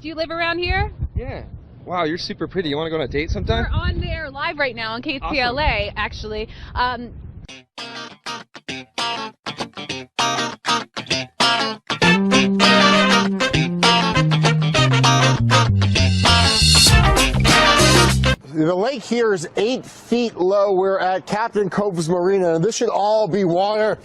Do you live around here? Yeah. Wow, you're super pretty. You want to go on a date sometime? We're on there live right now on KTLA, actually. The lake here is 8 feet low. We're at Captain Cove's Marina, and this should all be water.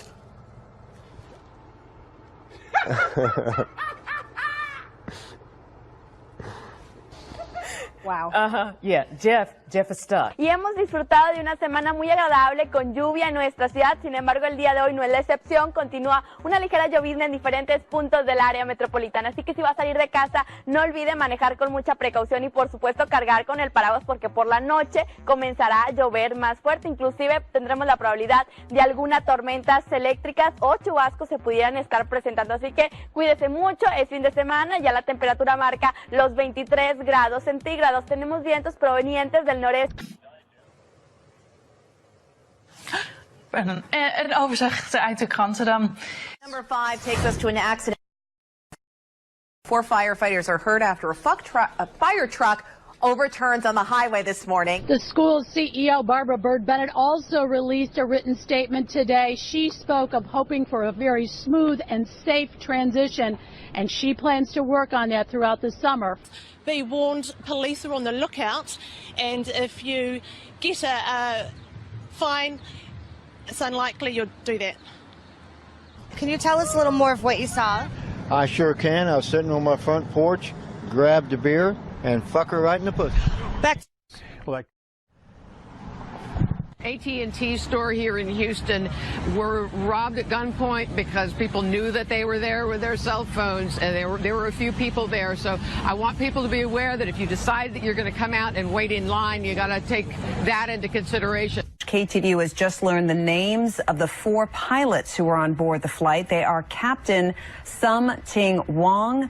Wow. Yeah, Jeff is stuck. Y hemos disfrutado de una semana muy agradable con lluvia en nuestra ciudad. Sin embargo, el día de hoy no es la excepción. Continúa una ligera llovizna en diferentes puntos del área metropolitana. Así que si va a salir de casa, no olvide manejar con mucha precaución y, por supuesto, cargar con el paraguas porque por la noche comenzará a llover más fuerte. Inclusive tendremos la probabilidad de algunas tormentas eléctricas o chubascos se pudieran estar presentando. Así que cuídese mucho. Es fin de semana. Ya la temperatura marca los 23 grados centígrados. Tenemos vientos provenientes del noreste. Brennan, een overzicht uit de kranten dan. Number 5 takes us to an accident. 4 firefighters are hurt after a fire truck overturns on the highway this morning. The school's CEO, Barbara Bird Bennett, also released a written statement today. She spoke of hoping for a very smooth and safe transition, and she plans to work on that throughout the summer. Be warned, police are on the lookout, and if you get a fine, it's unlikely you'll do that. Can you tell us a little more of what you saw? I sure can. I was sitting on my front porch, grabbed a beer, and fuck her right in the pussy. Back. AT&T store here in Houston were robbed at gunpoint because people knew that they were there with their cell phones, and there were a few people there. So I want people to be aware that if you decide that you're going to come out and wait in line, you got to take that into consideration. KTVU has just learned the names of the 4 pilots who were on board the flight. They are Captain Sum Ting Wong,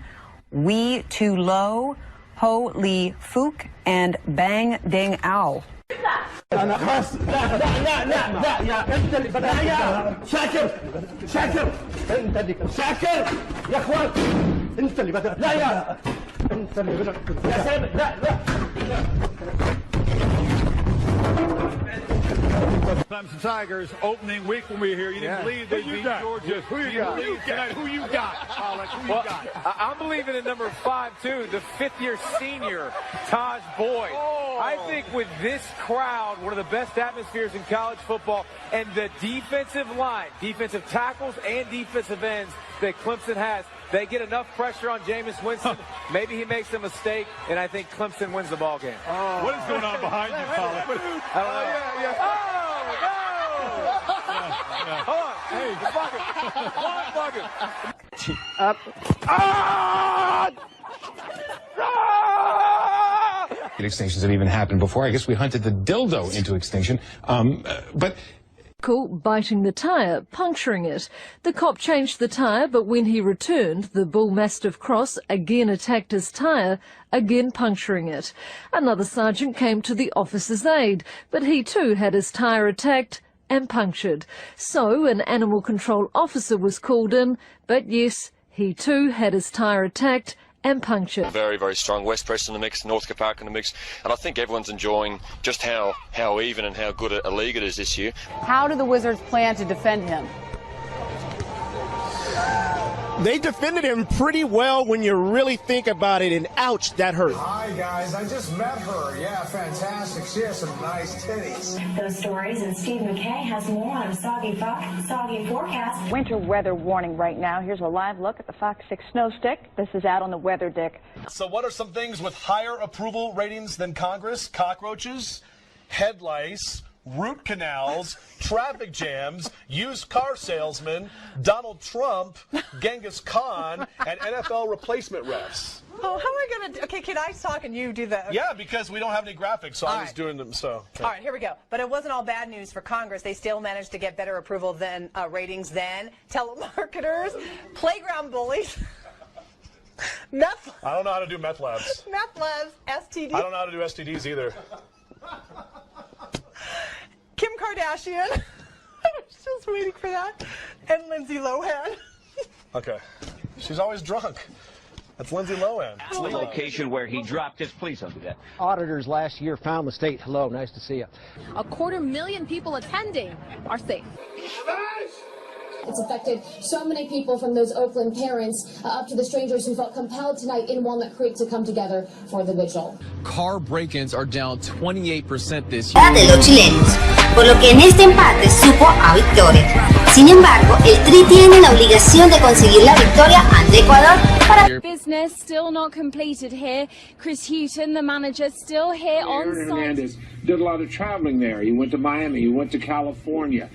Wee Tu Lo, Ho Lee Fook, and Bang Ding Ao. أنا خلاص لا أنت اللي بدأت يا شاكر أنت اللي شاكر يا أخوان أنت اللي بدأت لا أنت اللي بدأت يا سامي لا Clemson Tigers opening week when we were here. You didn't believe they beat Georgia. Who you got? I'm believing in number 5 too, the 5th-year senior Taj Boyd. I think with this crowd, one of the best atmospheres in college football, and the defensive line, defensive tackles and defensive ends that Clemson has, they get enough pressure on Jameis Winston. Maybe he makes a mistake, and I think Clemson wins the ball game. What is going on behind you, Colin? Hold on. Hey, bucket. Up. Extinctions have even happened before. I guess we hunted the dildo into extinction. But biting the tyre, puncturing it. The cop changed the tyre, but when he returned, the bull mastiff cross again attacked his tyre, again puncturing it. Another sergeant came to the officer's aid, but he too had his tyre attacked and punctured. So an animal control officer was called in, but yes, he too had his tyre attacked and punctured. Very, very strong. West Preston in the mix, Northcote Park in the mix, and I think everyone's enjoying just how even and how good a league it is this year. How do the Wizards plan to defend him? They defended him pretty well when you really think about it, and ouch, that hurt. Hi, guys. I just met her. Yeah, fantastic. She has some nice titties. Those stories, and Steve McKay has more on a soggy forecast. Winter weather warning right now. Here's a live look at the Fox 6 snow stick. This is out on the weather dick. So what are some things with higher approval ratings than Congress? Cockroaches, head lice, root canals, traffic jams, used car salesmen, Donald Trump, Genghis Khan, and NFL replacement refs. Oh, how am I going to... Okay, can I talk and you do that? Yeah, because we don't have any graphics, so I was doing them, so... Okay. All right, here we go. But it wasn't all bad news for Congress. They still managed to get better approval than ratings than telemarketers, playground bullies, meth... I don't know how to do meth labs. Meth labs, STDs. I don't know how to do STDs either. Kim Kardashian. I was just waiting for that. And Lindsay Lohan. Okay. She's always drunk. That's Lindsay Lohan. It's the location where he dropped his. Please don't do that. Auditors last year found the state. Hello, nice to see you. 250,000 people attending are safe. It's affected so many people, from those Oakland parents up to the strangers who felt compelled tonight in Walnut Creek to come together for the vigil. Car break-ins are down 28% this year. De los chilenos, por lo que en este empate supo a victoria. Sin embargo, el Tri tiene la obligación de conseguir la victoria ante Ecuador para... Business still not completed here. Chris Houghton, the manager, still here on site. Hernandez did a lot of traveling there. He went to Miami, he went to California.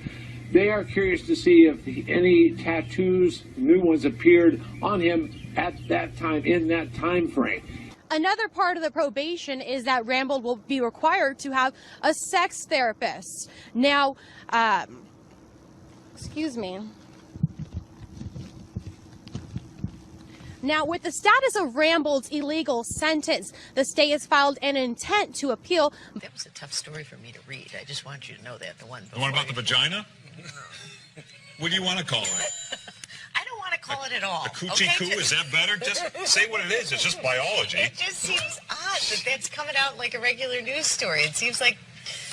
They are curious to see if any tattoos, new ones, appeared on him at that time, in that time frame. Another part of the probation is that Rambold will be required to have a sex therapist. Now, excuse me. Now, with the status of Rambold's illegal sentence, the state has filed an intent to appeal. That was a tough story for me to read. I just want you to know that. The one about the vagina? What do you want to call it? I don't want to call it at all. A coochie coo? Is that better? Just say what it is. It's just biology. It just seems odd that that's coming out like a regular news story. It seems like...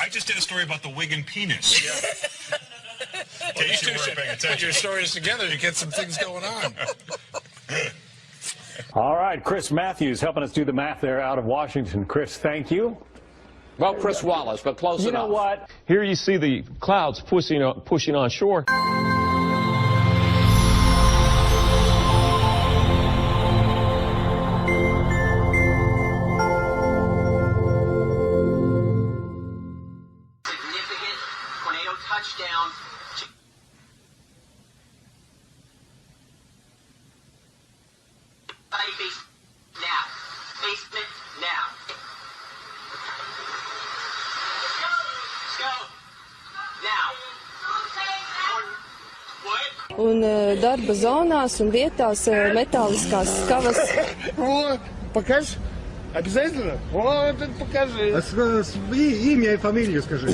I just did a story about the wig and penis. Yeah. Well, you two should put your stories together to get some things going on. All right, Chris Matthews helping us do the math there out of Washington. Chris, thank you. Well, Chris Wallace, but close enough. You know what? Here you see the clouds pushing on shore. Significant tornado touchdown. Now. Basement now. Un darba zonās un vietās metāliskās skavas. Покажешь? Обязательно? Вот, покажи. Имя и фамилию скажи.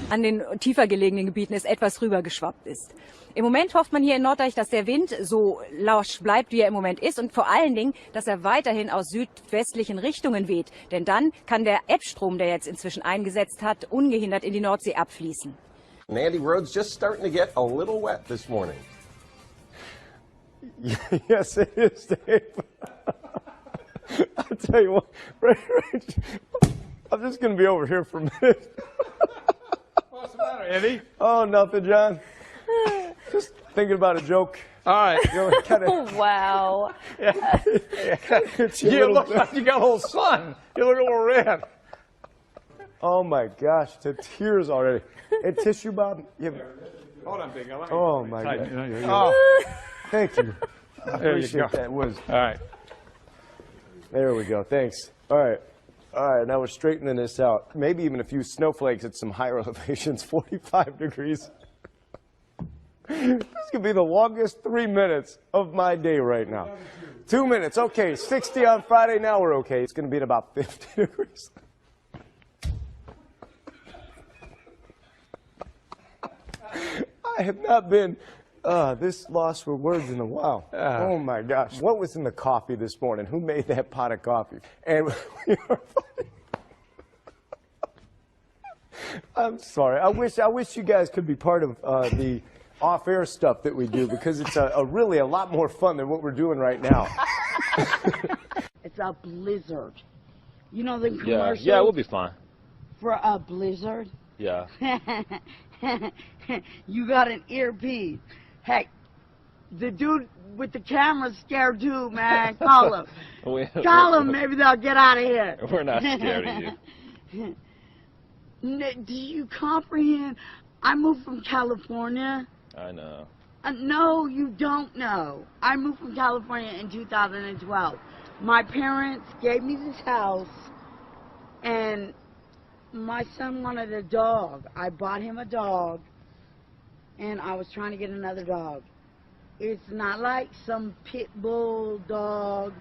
An den tiefer gelegenen Gebieten es etwas rübergeschwappt ist. Im Moment hofft man hier in Norddeich, dass der Wind so lausch bleibt, wie er im Moment ist, und vor allen Dingen, dass er weiterhin aus südwestlichen Richtungen weht. Denn dann kann der Ebbstrom, der jetzt inzwischen eingesetzt hat, ungehindert in die Nordsee abfließen. Nandy Road's just starting to get a little wet this morning. Yes, it is, Dave. I'll tell you what, I'm just going to be over here for a minute. What's the matter, Eddie? Oh, nothing, John. Just thinking about a joke. All right. Wow. You look like you got a little sun. You look a little red. Oh, my gosh, to tears already. And tissue, Bob? Hold on, Big. Oh, my God. Oh, thank you. I appreciate that. All right. There we go. Thanks. All right. All right. Now we're straightening this out. Maybe even a few snowflakes at some higher elevations, 45 degrees. This could be the longest 3 minutes of my day right now. 2 minutes. Okay. 60 on Friday. Now we're okay. It's going to be at about 50 degrees. I have not been this lost for words in a while. Oh, my gosh. What was in the coffee this morning? Who made that pot of coffee? And we are I'm sorry. I wish you guys could be part of the off-air stuff that we do, because it's really a lot more fun than what we're doing right now. It's a blizzard. You know the commercial? Yeah, we'll be fine. For a blizzard? Yeah. You got an earpiece. Hey, the dude with the camera's scared too, man. Call him. Call him. Maybe they'll get out of here. We're not scared of you. Do you comprehend? I moved from California. I know. No, you don't know. I moved from California in 2012. My parents gave me this house, and my son wanted a dog. I bought him a dog, and I was trying to get another dog. It's not like some pit bull dog,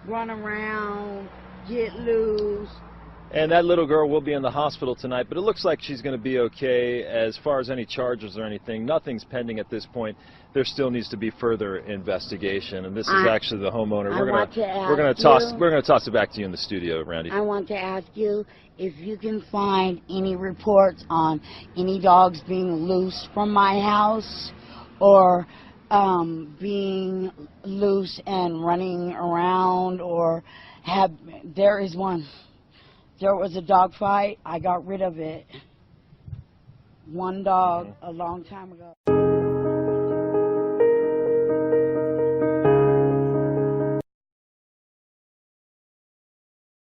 run around, get loose. And that little girl will be in the hospital tonight, but it looks like she's going to be okay. As far as any charges or anything, nothing's pending at this point. There still needs to be further investigation, and this is actually the homeowner. We're going to toss it back to you in the studio, Randy. I want to ask you if you can find any reports on any dogs being loose from my house or being loose and running around, or there is one. There was a dog fight. I got rid of it. One dog a long time ago.